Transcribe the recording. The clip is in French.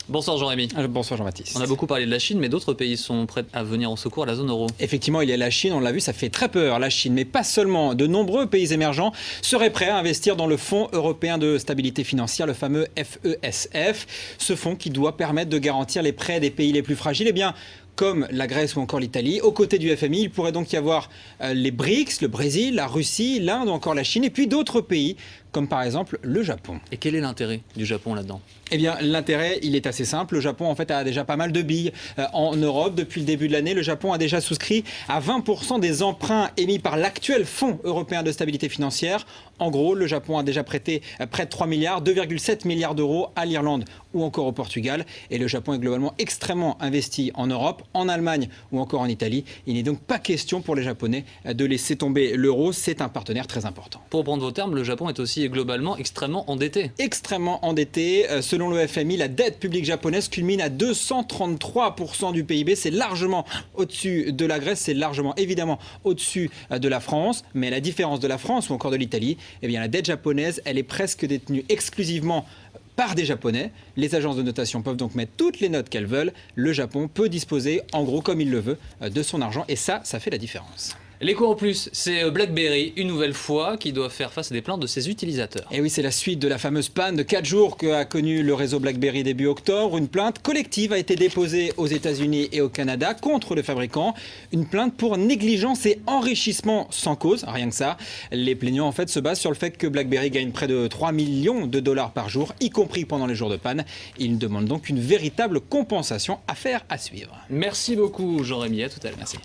Bonsoir Jean-Rémy. Bonsoir Jean-Baptiste. On a beaucoup parlé de la Chine, mais d'autres pays sont prêts à venir au secours à la zone euro. Effectivement, il y a la Chine, on l'a vu, ça fait très peur la Chine, mais pas seulement. De nombreux pays émergents seraient prêts à investir dans le Fonds européen de stabilité financière, le fameux FESF. Ce fonds qui doit permettre de garantir les prêts des pays les plus fragiles. Eh bien, comme la Grèce ou encore l'Italie. Aux côtés du FMI, il pourrait donc y avoir les BRICS, le Brésil, la Russie, l'Inde ou encore la Chine, et puis d'autres pays, comme par exemple le Japon. Et quel est l'intérêt du Japon là-dedans ? Eh bien, l'intérêt, il est assez simple. Le Japon, en fait, a déjà pas mal de billes en Europe. Depuis le début de l'année, le Japon a déjà souscrit à 20% des emprunts émis par l'actuel Fonds européen de stabilité financière. En gros, le Japon a déjà prêté près de 3 milliards, 2,7 milliards d'euros à l'Irlande ou encore au Portugal. Et le Japon est globalement extrêmement investi en Europe, en Allemagne ou encore en Italie. Il n'est donc pas question pour les Japonais de laisser tomber l'euro. C'est un partenaire très important. Pour reprendre vos termes, le Japon est aussi globalement extrêmement endetté. Extrêmement endetté. Selon le FMI, la dette publique japonaise culmine à 233% du PIB. C'est largement au-dessus de la Grèce, c'est largement évidemment au-dessus de la France. Mais à la différence de la France ou encore de l'Italie, eh bien, la dette japonaise, elle est presque détenue exclusivement par des Japonais. Les agences de notation peuvent donc mettre toutes les notes qu'elles veulent. Le Japon peut disposer, en gros comme il le veut, de son argent. Et ça fait la différence. L'écho en plus, c'est BlackBerry, une nouvelle fois, qui doit faire face à des plaintes de ses utilisateurs. Et oui, c'est la suite de la fameuse panne de 4 jours qu'a connue le réseau BlackBerry début octobre. Une plainte collective a été déposée aux États-Unis et au Canada contre le fabricant. Une plainte pour négligence et enrichissement sans cause, rien que ça. Les plaignants en fait se basent sur le fait que BlackBerry gagne près de 3 millions de dollars par jour, y compris pendant les jours de panne. Ils demandent donc une véritable compensation, affaire à suivre. Merci beaucoup Jean-Rémy, à tout à l'heure. Merci.